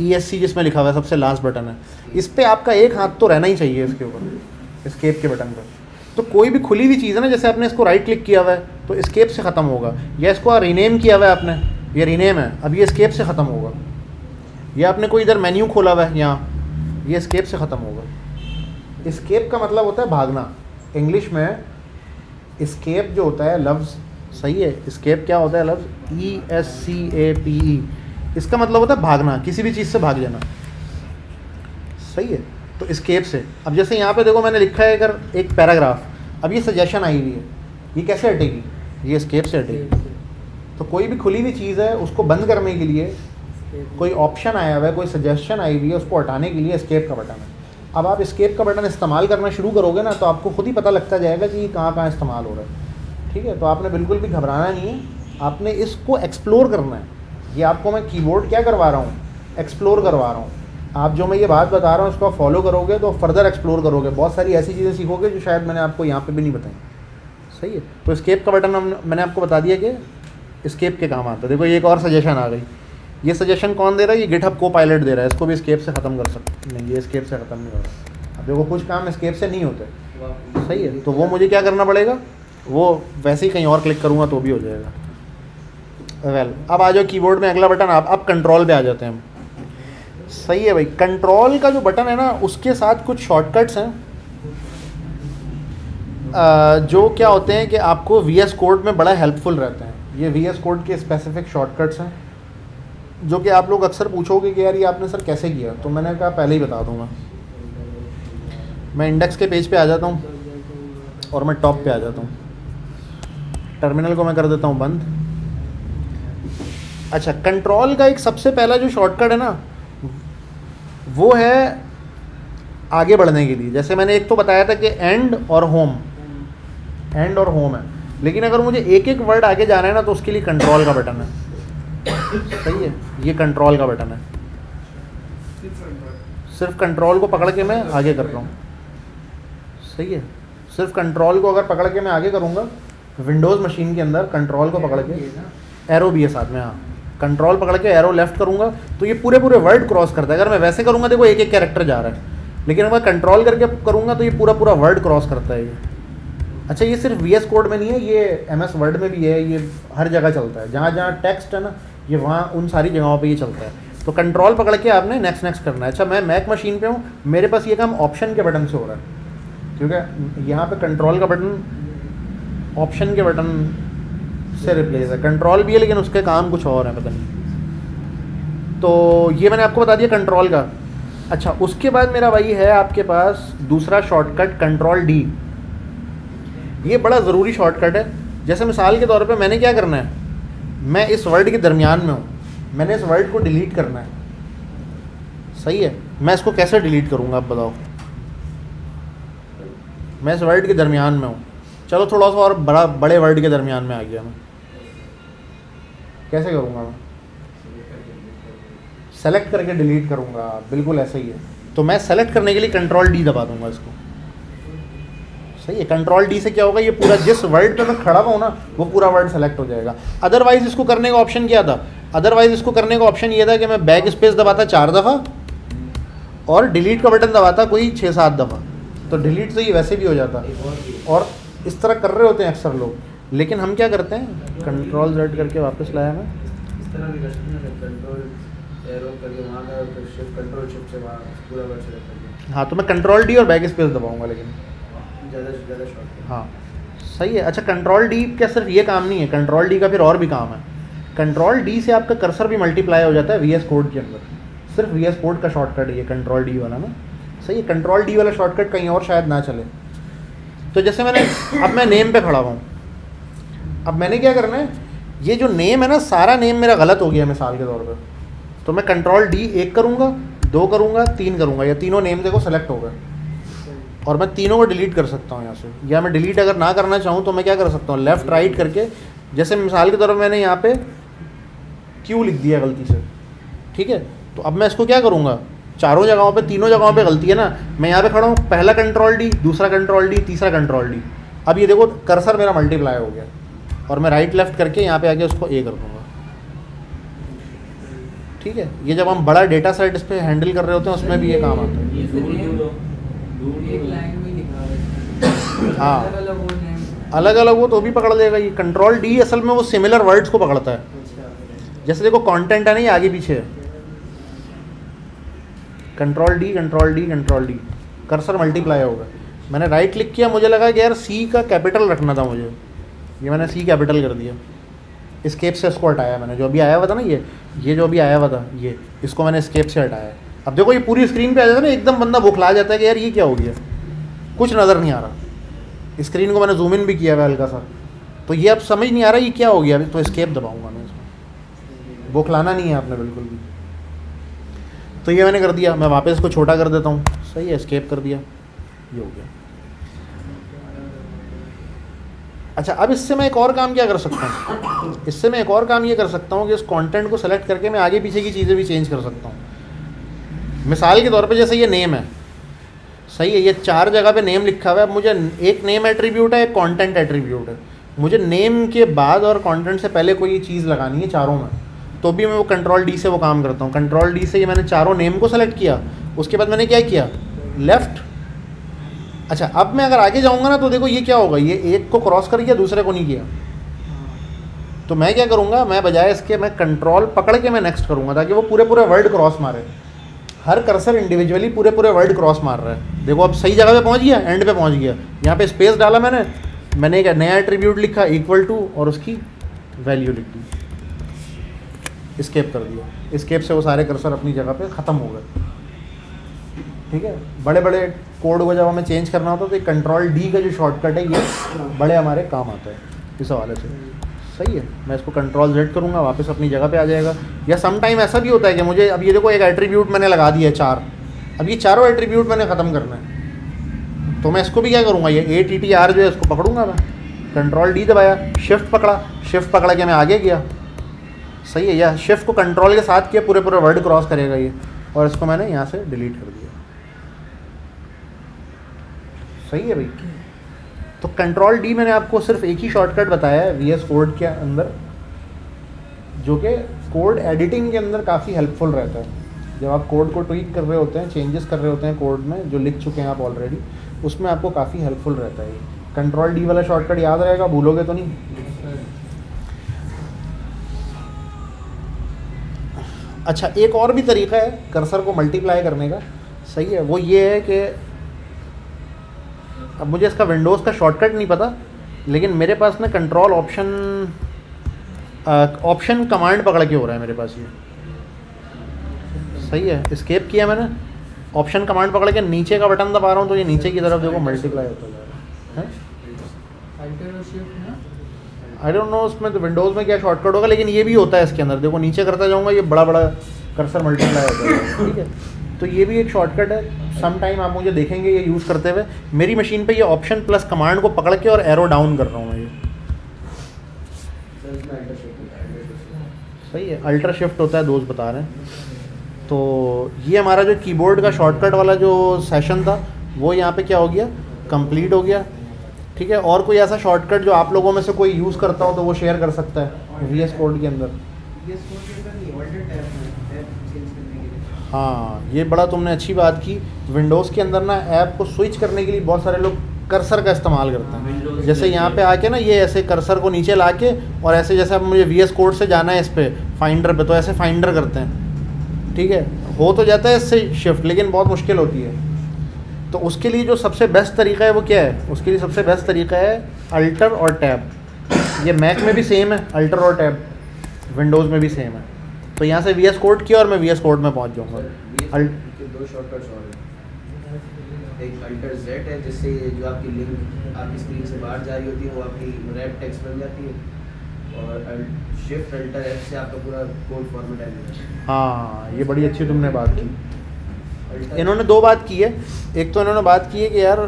ESC जिसमें लिखा हुआ है, सबसे लास्ट बटन है। इस पर आपका एक हाथ तो रहना ही चाहिए इसके ऊपर, एस्केप के बटन पर। तो कोई भी खुली हुई चीज़ है ना, जैसे आपने इसको राइट क्लिक किया हुआ है तो एस्केप से ख़त्म होगा, या इसको रीनेम किया हुआ है आपने, ये रीनेम है, अब ये एस्केप से ख़त्म होगा। या आपने कोई इधर मेन्यू खोला हुआ है यहाँ, ये एस्केप से ख़त्म होगा। एस्केप का मतलब होता है भागना। इंग्लिश में एस्केप जो होता है लफ्ज़, सही है, एस्केप क्या होता है लफ्ज़? ESCAPE। इसका मतलब होता है भागना, किसी भी चीज़ से भाग जाना। सही है, तो एस्केप से। अब जैसे यहाँ पे देखो मैंने लिखा है अगर एक पैराग्राफ, अब ये सजेशन आई हुई है, ये कैसे हटेगी? ये एस्केप से हटेगी। तो कोई भी खुली हुई चीज़ है उसको बंद करने के लिए कोई ऑप्शन आया हुआ है, कोई सजेशन आई हुई है, उसको हटाने के लिए एस्केप का बटन है। अब आप एस्केप का बटन इस्तेमाल करना शुरू करोगे ना, तो आपको खुद ही पता लगता जाएगा कि ये कहाँ कहाँ इस्तेमाल हो रहा है। ठीक है, तो आपने बिल्कुल भी घबराना नहीं है, आपने इसको एक्सप्लोर करना है। ये आपको मैं कीबोर्ड क्या करवा रहा हूँ? एक्सप्लोर करवा रहा हूँ। आप जो मैं ये बात बता रहा हूँ उसको आप फॉलो करोगे तो फर्दर एक्सप्लोर करोगे, बहुत सारी ऐसी चीज़ें सीखोगे जो शायद मैंने आपको यहाँ पे भी नहीं बताई। सही है, तो एस्केप का बटन मैंने आपको बता दिया कि एस्केप के काम आता है। देखो ये एक और सजेशन आ गई, ये सजेशन कौन दे रहा है? ये गिटहब कोपायलट दे रहा है। इसको भी एस्केप से ख़त्म कर सकते नहीं, ये एस्केप से ख़त्म नहीं हो रहा। अब देखो कुछ काम एस्केप से नहीं होते। सही है, तो वो मुझे क्या करना पड़ेगा? वो वैसे ही कहीं और क्लिक करूँगा तो भी हो जाएगा। अब आ जाओ कीबोर्ड में अगला बटन, आप कंट्रोल पे आ जाते हैं हम। सही है भाई, कंट्रोल का जो बटन है ना, उसके साथ कुछ शॉर्टकट्स हैं जो क्या होते हैं कि आपको VS कोड में बड़ा हेल्पफुल रहते हैं। ये VS कोड के स्पेसिफिक शॉर्टकट्स हैं जो कि आप लोग अक्सर पूछोगे कि यार ये आपने सर कैसे किया, तो मैंने कहा पहले ही बता दूंगा। मैं इंडेक्स के पेज पे आ जाता हूँ और मैं टॉप पे आ जाता हूँ। टर्मिनल को मैं कर देता हूँ बंद। अच्छा, कंट्रोल का एक सबसे पहला जो शॉर्टकट है ना, वो है आगे बढ़ने के लिए। जैसे मैंने एक तो बताया था कि एंड और होम, एंड और होम है, लेकिन अगर मुझे एक एक वर्ड आगे जाना है ना तो उसके लिए कंट्रोल का बटन है। सही है, ये कंट्रोल का बटन है। सिर्फ कंट्रोल को पकड़ के मैं आगे कर रहा हूँ। सही है, सिर्फ कंट्रोल को अगर पकड़ के मैं आगे करूँगा, विंडोज़ मशीन के अंदर कंट्रोल को पकड़ के, एरो भी है साथ में, हाँ, कंट्रोल पकड़ के एरो लेफ्ट करूँगा तो ये पूरे पूरे वर्ड क्रॉस करता है। अगर मैं वैसे करूँगा देखो एक एक कैरेक्टर जा रहा है, लेकिन अगर मैं कंट्रोल करके करूँगा तो ये पूरा पूरा वर्ड क्रॉस करता है। ये अच्छा ये सिर्फ VS कोड में नहीं है, ये MS वर्ड में भी है, ये हर जगह चलता है, जहाँ जहाँ टेक्स्ट है ना ये वहाँ उन सारी जगहों पे ये चलता है। तो कंट्रोल पकड़ के आपने नेक्स्ट नेक्स्ट करना है। अच्छा मैं मैक मशीन पे हूँ, मेरे पास ये काम ऑप्शन के बटन से हो रहा है, क्योंकि यहाँ पे कंट्रोल का बटन ऑप्शन के बटन से रिप्लेस है। कंट्रोल भी है लेकिन उसके काम कुछ और है, पता नहीं। तो ये मैंने आपको बता दिया कंट्रोल का। अच्छा उसके बाद मेरा भाई है आपके पास दूसरा शॉर्टकट कंट्रोल D। ये बड़ा ज़रूरी शॉर्टकट है। जैसे मिसाल के तौर पे मैंने क्या करना है, मैं इस वर्ड के दरमियान में हूँ, मैंने इस वर्ड को डिलीट करना है, सही है। मैं इसको कैसे डिलीट करूँगा आप बताओ। मैं इस वर्ड के दरमियान में हूँ, चलो थोड़ा सा और बड़े वर्ड के दरमियान में आ गया मैं, कैसे करूँगा मैं? सेलेक्ट करके डिलीट करूँगा, बिल्कुल ऐसा ही है। तो मैं सेलेक्ट करने के लिए कंट्रोल D दबा दूँगा इसको, सही है। कंट्रोल D से क्या होगा, ये पूरा जिस वर्ड पे मैं खड़ा हुआ हूँ ना वो पूरा वर्ड सेलेक्ट हो जाएगा। अदरवाइज़ इसको करने का ऑप्शन क्या था, अदरवाइज़ इसको करने का ऑप्शन ये था कि मैं बैक स्पेस दबाता 4 दफ़ा और डिलीट का बटन दबाता कोई 6-7 दफ़ा, तो डिलीट तो ये वैसे भी हो जाता। और इस तरह कर रहे होते हैं अक्सर लोग, लेकिन हम क्या करते हैं, कंट्रोल Z करके वापस लाया मैं, इस तरह भी कर सकते हैं ना, कंट्रोल एरो करके वहाँ का फिर शिफ्ट कंट्रोल शिफ्ट से वहाँ पूरा वर्ड सेलेक्ट करके। हाँ तो मैं कंट्रोल D और बैक स्पेस दबाऊँगा, लेकिन ज़्यादा से ज़्यादा शॉर्ट। हाँ सही है। अच्छा कंट्रोल D क्या सिर्फ ये काम नहीं है, कंट्रोल D का फिर और भी काम है। कंट्रोल D से आपका कर्सर भी मल्टीप्लाई हो जाता है VS कोड के अंदर, सिर्फ VS कोड का शॉर्टकट है ये कंट्रोल D वाला ना, सही है। कंट्रोल D वाला शॉर्टकट कहीं और शायद ना चले। तो जैसे मैंने अब मैं नेम पे खड़ा हुआ हूँ, अब मैंने क्या करना है, ये जो नेम है ना सारा नेम मेरा गलत हो गया मिसाल के तौर पे, तो मैं कंट्रोल D 1 करूँगा, 2 करूँगा, 3 करूँगा, या तीनों नेम देखो सेलेक्ट हो गए और मैं तीनों को डिलीट कर सकता हूँ यहाँ से। या मैं डिलीट अगर ना करना चाहूँ तो मैं क्या कर सकता हूँ, लेफ़्ट राइट करके, जैसे मिसाल के तौर पर मैंने यहाँ पे Q लिख दिया गलती से, ठीक है। तो अब मैं इसको क्या करूँगा, चारों जगहों पे, तीनों जगहों पे गलती है ना, मैं यहाँ पे खड़ा हूँ, पहला कंट्रोल D, दूसरा कंट्रोल D, तीसरा कंट्रोल D। अब ये देखो कर्सर मेरा मल्टीप्लाई हो गया और मैं राइट लेफ़्ट करके यहाँ पे आके उसको A कर दूँगा, ठीक है। ये जब हम बड़ा डेटा सेट इस पर हैंडल कर रहे होते हैं उसमें भी ये काम आता है। एक लाइन में लिखा है, हाँ अलग-अलग वो नेम। अलग अलग वो तो भी पकड़ लेगा। ये कंट्रोल D असल में वो सिमिलर वर्ड्स को पकड़ता है। जैसे देखो कंटेंट है ना, ये आगे पीछे है, control D control D control D, cursor multiply होगा। मैंने राइट क्लिक किया, मुझे लगा कि यार C का कैपिटल रखना था मुझे, ये मैंने C कैपिटल कर दिया, स्केप से इसको हटाया मैंने, जो अभी आया हुआ था ना ये जो अभी आया हुआ था ये, इसको मैंने स्केप से हटाया। अब देखो ये पूरी स्क्रीन पे आ जाता है ना, एकदम बंदा बौखला जाता है कि यार ये क्या हो गया, कुछ नज़र नहीं आ रहा। स्क्रीन को मैंने जूम इन भी किया हुआ हल्का सा, तो ये अब समझ नहीं आ रहा ये क्या हो गया। अभी तो स्केप दबाऊंगा मैं इसमें, बौखलाना नहीं है आपने बिल्कुल भी। तो ये मैंने कर दिया, मैं वापस इसको छोटा कर देता हूँ, सही है, स्केप कर दिया, ये हो गया। अच्छा अब इससे मैं एक और काम क्या कर सकता हूँ, इससे मैं एक और काम ये कर सकता हूँ कि इस कंटेंट को सेलेक्ट करके मैं आगे पीछे की चीज़ें भी चेंज कर सकता हूँ। मिसाल के तौर पे जैसे ये नेम है, सही है, ये 4 जगह पे नेम लिखा हुआ है। मुझे एक नेम एट्रीब्यूट है, एक कंटेंट एट्रीब्यूट है, मुझे नेम के बाद और कंटेंट से पहले कोई चीज़ लगानी है चारों में, तो भी मैं वो कंट्रोल D से वो काम करता हूँ। कंट्रोल D से ये मैंने चारों नेम को सेलेक्ट किया, उसके बाद मैंने क्या किया, लेफ़्ट। अच्छा अब मैं अगर आगे जाऊँगा ना तो देखो ये क्या होगा, ये एक को क्रॉस कर गया, दूसरे को नहीं किया। तो मैं क्या करूँगा, मैं बजाय इसके मैं कंट्रोल पकड़ के मैं नेक्स्ट करूँगा, ताकि वो पूरे पूरे वर्ड क्रॉस मारे। हर कर्सर इंडिविजुअली पूरे पूरे वर्ड क्रॉस मार रहा है। देखो अब सही जगह पे पहुँच गया, एंड पे पहुँच गया। यहाँ पे स्पेस डाला मैंने एक नया एट्रीब्यूट लिखा इक्वल टू और उसकी वैल्यू लिख दी, स्केप कर दिया। स्केप से वो सारे कर्सर अपनी जगह पे ख़त्म हो गए, ठीक है। बड़े बड़े कोड को जब हमें चेंज करना होता है तो कंट्रोल D का जो शॉर्टकट है ये बड़े हमारे काम आता है इस हवाले से, सही है। मैं इसको कंट्रोल Z करूँगा, वापस अपनी जगह पे आ जाएगा। या सम टाइम ऐसा भी होता है कि मुझे अब ये देखो एक एट्रीब्यूट मैंने लगा दिया है 4, अब ये चारों एट्रीब्यूट मैंने ख़त्म करना है, तो मैं इसको भी क्या करूँगा, ये ATTR जो है इसको पकड़ूँगा मैं, कंट्रोल D दबाया, शिफ्ट पकड़ा, शिफ्ट पकड़ के मैं आगे गया, सही है। या शिफ्ट को कंट्रोल के साथ किया, पूरे पूरे वर्ड क्रॉस करेगा ये, और इसको मैंने यहाँ से डिलीट कर दिया, सही है भाई। तो कंट्रोल D मैंने आपको सिर्फ एक ही शॉर्टकट बताया है VS कोड के अंदर, जो कि कोड एडिटिंग के अंदर काफ़ी हेल्पफुल रहता है। जब आप कोड को ट्वीक कर रहे होते हैं, चेंजेस कर रहे होते हैं कोड में जो लिख चुके हैं आप ऑलरेडी, उसमें आपको काफ़ी हेल्पफुल रहता है। कंट्रोल डी वाला शॉर्टकट याद रहेगा, भूलोगे तो नहीं। अच्छा, एक और भी तरीका है कर्सर को मल्टीप्लाई करने का, सही है, वो ये है कि अब मुझे इसका विंडोज़ का शॉर्टकट नहीं पता, लेकिन मेरे पास ना कंट्रोल ऑप्शन कमांड पकड़ के हो रहा है मेरे पास ये, सही है। एस्केप किया मैंने, ऑप्शन कमांड पकड़ के नीचे का बटन दबा रहा हूँ तो ये नीचे की तरफ देखो मल्टीप्लाई होता जा रहा है। अल्टर और शिफ्ट ना, आई डोंट नो उसमें तो विंडोज़ में क्या शॉर्टकट होगा, लेकिन ये भी होता है इसके अंदर, देखो नीचे करता जाऊँगा ये बड़ा बड़ा कर्सर मल्टीप्लाई होता है, ठीक है। तो ये भी एक शॉर्टकट है, सम टाइम आप मुझे देखेंगे ये यूज़ करते हुए। मेरी मशीन पे ये ऑप्शन प्लस कमांड को पकड़ के और एरो डाउन कर रहा हूँ मैं ये, सही है। अल्टर शिफ्ट होता है, दोस्त बता रहे हैं। तो ये हमारा जो कीबोर्ड का शॉर्टकट वाला जो सेशन था वो यहाँ पे क्या हो गया, कंप्लीट हो गया, ठीक है। और कोई ऐसा शॉर्टकट जो आप लोगों में से कोई यूज़ करता हो तो वो शेयर कर सकता है VS कोड के अंदर। हाँ, ये बड़ा तुमने अच्छी बात की। विंडोज़ के अंदर ना ऐप को स्विच करने के लिए बहुत सारे लोग कर्सर का इस्तेमाल करते हैं। जैसे यहाँ पे आके ना ये ऐसे कर्सर को नीचे लाके और ऐसे, जैसे अब मुझे VS कोड से जाना है इस पे फाइंडर पे, तो ऐसे फाइंडर करते हैं, ठीक है। हो तो जाता है इससे शिफ्ट, लेकिन बहुत मुश्किल होती है। तो उसके लिए जो सबसे बेस्ट तरीका है वो क्या है, उसके लिए सबसे बेस्ट तरीका है अल्टर और टैब। ये मैक में भी सेम है, अल्टर और टैब विंडोज़ में भी सेम है। तो यहाँ से VS कोड किया और मैं VS कोड में पहुँच जाऊँगा। दो शॉर्टकट्स और हैं, एक अल्टर जेड है जिससे जो आपकी लिंक आपकी स्क्रीन से बाहर जा रही होती है वो आपकी रैप टेक्स्ट बन जाती है, और शिफ्ट अल्टर एफ से आपका पूरा कोड फॉर्मेट आ जाता है। हाँ, ये बड़ी अच्छी तुमने बात की। इन्होंने दो बात की है। एक तो इन्होंने बात की है कि यार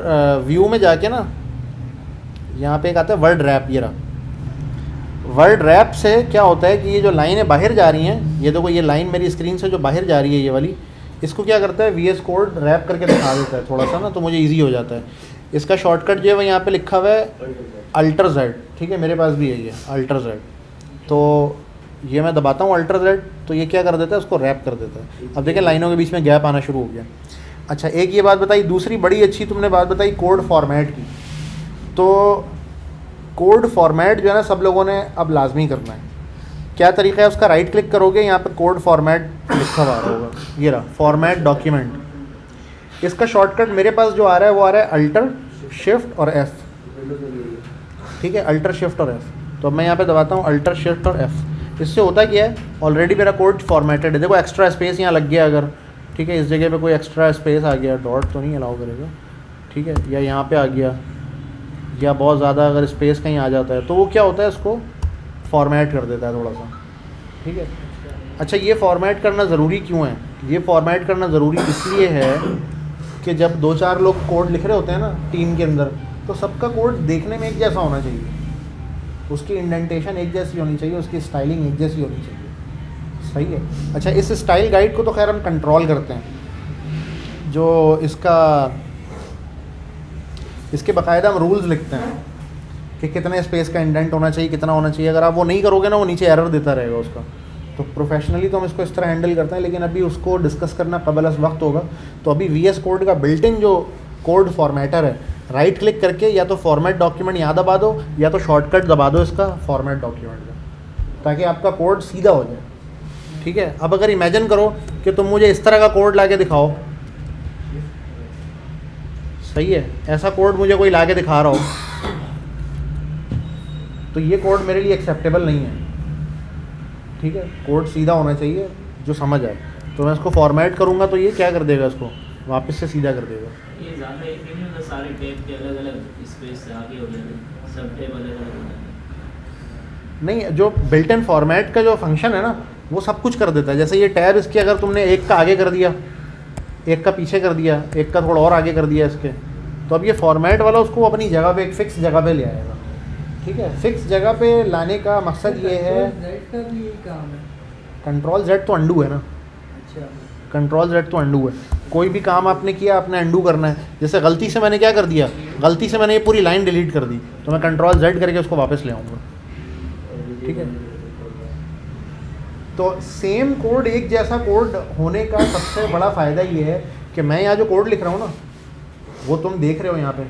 व्यू में जाके ना यहाँ पे एक आता है वर्ड रैप, ये रहा। वर्ड रैप से क्या होता है कि ये जो लाइनें बाहर जा रही हैं, ये देखो ये लाइन मेरी स्क्रीन से जो बाहर जा रही है ये वाली, इसको क्या करता है VS कोड रैप करके दिखा देता है थोड़ा सा ना, तो मुझे ईजी हो जाता है। इसका शॉर्टकट जो है वो यहाँ पे लिखा हुआ है अल्टर जेड, ठीक है, मेरे पास भी है ये अल्टर जेड। तो ये मैं दबाता हूँ अल्टर जेड, तो ये क्या कर देता है, उसको रैप कर देता है। अब देखिए लाइनों के बीच में गैप आना शुरू हो गया। अच्छा, एक ये बात बताई, दूसरी बड़ी अच्छी तुमने बात बताई कोड फॉर्मेट की। तो कोड फॉर्मेट जो है ना सब लोगों ने अब लाजमी करना है। क्या तरीका है उसका, राइट क्लिक करोगे, यहाँ पे कोड फॉर्मेट लिखा हुआ होगा, ये रहा फॉर्मेट डॉक्यूमेंट। इसका शॉर्टकट मेरे पास जो आ रहा है वो आ रहा है अल्टर शिफ्ट और F, ठीक है, अल्टर शिफ्ट और F। तो अब मैं यहाँ पे दबाता हूँ अल्टर शिफ्ट और F। इससे होता क्या है, ऑलरेडी मेरा कोड फॉर्मेटेड है। देखो एक्स्ट्रा स्पेस यहाँ लग गया अगर, ठीक है, इस जगह पे कोई एक्स्ट्रा स्पेस आ गया, डॉट तो नहीं अलाउ करेगा, ठीक है, या यहाँ पे आ गया, या बहुत ज़्यादा अगर स्पेस कहीं आ जाता है तो वो क्या होता है, इसको फॉर्मेट कर देता है थोड़ा सा, ठीक है। अच्छा, ये फॉर्मेट करना ज़रूरी क्यों है? ये फॉर्मेट करना ज़रूरी इसलिए है कि जब 2-4 लोग कोड लिख रहे होते हैं ना टीम के अंदर, तो सबका कोड देखने में एक जैसा होना चाहिए, उसकी इंडेंटेशन एक जैसी होनी चाहिए, उसकी स्टाइलिंग एक जैसी होनी चाहिए, सही है। अच्छा, इस स्टाइल गाइड को तो खैर हम कंट्रोल करते हैं, जो इसके बाकायदा हम रूल्स लिखते हैं कि कितने स्पेस का इंडेंट होना चाहिए, कितना होना चाहिए। अगर आप वो नहीं करोगे ना, वो नीचे एरर देता रहेगा उसका। तो प्रोफेशनली तो हम इसको इस तरह हैंडल करते हैं, लेकिन अभी उसको डिस्कस करना कबल वक्त होगा। तो अभी VS कोड का बिल्ट इन जो कोड फॉर्मेटर है, राइट क्लिक करके या तो फॉर्मेट डॉक्यूमेंट यहाँ दबा दो, या तो शॉर्टकट दबा दो इसका फॉर्मेट डॉक्यूमेंट का, ताकि आपका कोड सीधा हो जाए, ठीक है। अब अगर इमेजिन करो कि तुम मुझे इस तरह का कोड ला के दिखाओ, सही है, ऐसा कोड मुझे कोई ला के दिखा रहा हो, तो ये कोड मेरे लिए एक्सेप्टेबल नहीं है, ठीक है। कोड सीधा होना चाहिए जो समझ आए। तो मैं इसको फॉर्मेट करूँगा तो ये क्या कर देगा, इसको वापस से सीधा कर देगा। ये ज़्यादा एक नहीं होता, सारे टैब के अलग अलग स्पेस से आगे हो जाते, सब टैब अलग अलग हो जाते। नहीं, जो बिल्ट इन फॉर्मेट का जो फंक्शन है ना, वो सब कुछ कर देता है। जैसे ये टैब, इसके अगर तुमने एक का आगे कर दिया, एक का पीछे कर दिया, एक का थोड़ा और आगे कर दिया इसके, तो अब ये फॉर्मेट वाला उसको अपनी जगह पे एक फ़िक्स जगह पे ले आएगा, ठीक है। फिक्स जगह पे लाने का मकसद ये है, Z का भी यही काम है। कंट्रोल Z तो अंडू है ना, अच्छा, कंट्रोल Z तो अंडू है। कोई भी काम आपने किया, आपने अंडू करना है। जैसे गलती से मैंने क्या कर दिया, गलती से मैंने ये पूरी लाइन डिलीट कर दी, तो मैं कंट्रोल Z करके उसको वापस ले आऊँगा, ठीक है। तो सेम कोड, एक जैसा कोड होने का सबसे बड़ा फ़ायदा ये है कि मैं यहाँ जो कोड लिख रहा हूँ ना, वो तुम देख रहे हो यहाँ पे,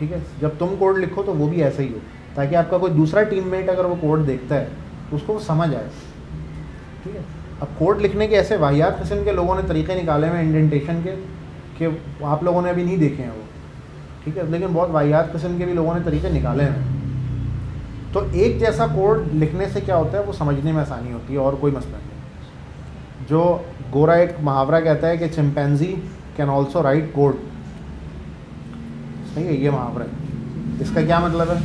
ठीक है, जब तुम कोड लिखो तो वो भी ऐसा ही हो, ताकि आपका कोई दूसरा टीममेट अगर वो कोड देखता है तो उसको वो समझ आए, ठीक है। अब कोड लिखने के ऐसे वाहियात किस्म के लोगों ने तरीके निकाले हैं इंडेंटेशन के कि आप लोगों ने अभी नहीं देखे हैं वो, ठीक है, लेकिन बहुत वाहियात किस्म के भी लोगों ने तरीके निकाले हैं। तो एक जैसा कोड लिखने से क्या होता है, वो समझने में आसानी होती है और कोई मसला नहीं। जो गोरा एक मुहावरा कहता है कि chimpanzee can also right code, सही है ये मुहावरा है। इसका क्या मतलब है?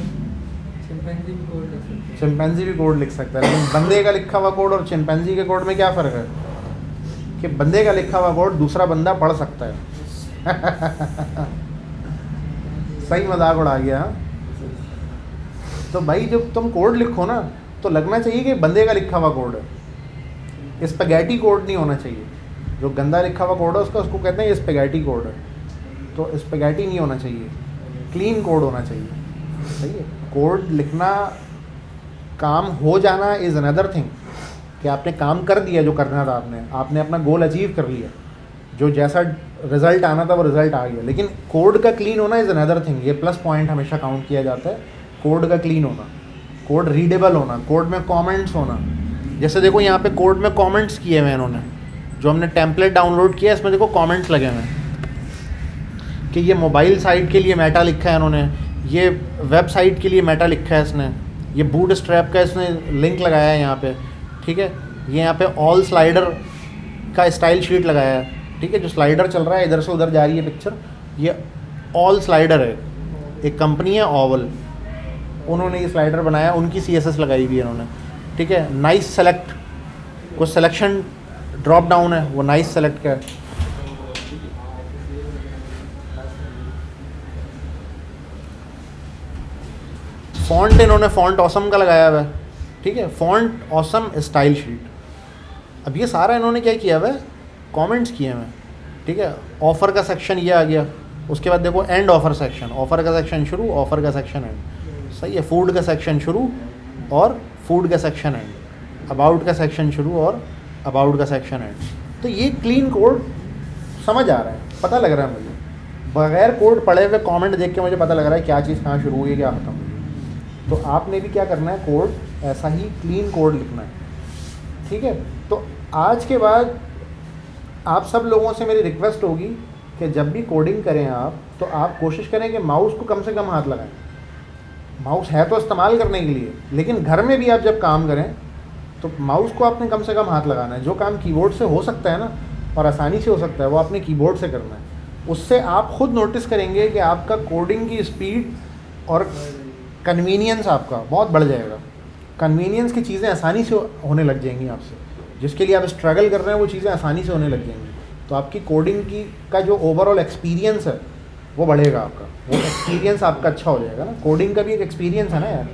चिंपैंजी भी कोड लिख सकते हैं। चिंपैंजी भी कोड लिख सकता है, लेकिन बंदे का लिखा हुआ कोड और चिंपैंजी के कोड में क्या फ़र्क है कि बंदे का लिखा हुआ कोड दूसरा बंदा पढ़ सकता है। सही मजाक उड़ा गया, हाँ? तो भाई जब तुम कोड लिखो ना तो लगना चाहिए कि बंदे का लिखा हुआ कोड है, स्पैगेटी कोड नहीं होना चाहिए। जो गंदा लिखा हुआ कोड है उसको कहते हैं ये स्पैगेटी कोड है, तो स्पैगेटी नहीं होना चाहिए, क्लीन कोड होना चाहिए, सही है। कोड लिखना, काम हो जाना इज़ अनदर थिंग, कि आपने काम कर दिया जो करना था, आपने अपना गोल अचीव कर लिया, जो जैसा रिज़ल्ट आना था वो रिज़ल्ट आ गया। लेकिन कोड का क्लीन होना इज़ अनदर थिंग, ये प्लस पॉइंट हमेशा काउंट किया जाता है, कोड का क्लीन होना, कोड रीडेबल होना, कोड में कमेंट्स होना। जैसे देखो यहाँ पे कोड में कमेंट्स किए हुए हैं इन्होंने, जो हमने टेम्पलेट डाउनलोड किया है इसमें देखो कमेंट्स लगे हुए हैं कि ये मोबाइल साइट के लिए मेटा लिखा है इन्होंने, ये वेबसाइट के लिए मेटा लिखा है इसने, ये बूट स्ट्रैप का इसने लिंक लगाया है यहाँ पे, ठीक है। ये यहाँ पे ऑल स्लाइडर का स्टाइल शीट लगाया है, ठीक है, जो स्लाइडर चल रहा है इधर से उधर जा रही है पिक्चर, ये ऑल स्लाइडर है, एक कंपनी है ओवल, उन्होंने ये स्लाइडर बनाया, उनकी CSS लगाई हुई है उन्होंने, ठीक है। नाइस सेलेक्ट, कुछ सिलेक्शन ड्रॉप डाउन है, वो नाइस सेलेक्ट का है। फॉन्ट इन्होंने फॉन्ट ऑसम का लगाया हुआ है, ठीक है, फॉन्ट ऑसम स्टाइल शीट। अब ये सारा इन्होंने क्या किया हुआ है, कमेंट्स किए हुए हैं, ठीक है। ऑफ़र का सेक्शन ये आ गया, उसके बाद देखो एंड ऑफ़र सेक्शन, ऑफ़र का सेक्शन शुरू, ऑफ़र का सेक्शन एंड, सही है। फूड का सेक्शन शुरू और फूड का सेक्शन एंड, अबाउट का सेक्शन शुरू और अबाउट का सेक्शन एंड। तो ये क्लीन कोड समझ आ रहा है, पता लग रहा है मुझे, बगैर कोड पढ़े हुए कमेंट देख के मुझे पता लग रहा है क्या चीज़ कहाँ शुरू हुई है क्या खत्म हुई है। तो आपने भी क्या करना है, कोड ऐसा ही क्लीन कोड लिखना है, ठीक है। तो आज के बाद आप सब लोगों से मेरी रिक्वेस्ट होगी कि जब भी कोडिंग करें आप, तो आप कोशिश करें कि माउस को कम से कम हाथ लगाएं। माउस है तो इस्तेमाल करने के लिए, लेकिन घर में भी आप जब काम करें तो माउस को आपने कम से कम हाथ लगाना है। जो काम कीबोर्ड से हो सकता है ना, और आसानी से हो सकता है, वो आपने कीबोर्ड से करना है। उससे आप खुद नोटिस करेंगे कि आपका कोडिंग की स्पीड और कन्वीनियंस आपका बहुत बढ़ जाएगा। कन्वीनियंस की चीज़ें आसानी से होने लग जाएंगी आपसे, जिसके लिए आप स्ट्रगल कर रहे हैं वो चीज़ें आसानी से होने लग जाएंगी। तो आपकी कोडिंग की का जो ओवरऑल एक्सपीरियंस है वो बढ़ेगा, आपका वो एक्सपीरियंस आपका अच्छा हो जाएगा ना। कोडिंग का भी एक एक्सपीरियंस है ना यार।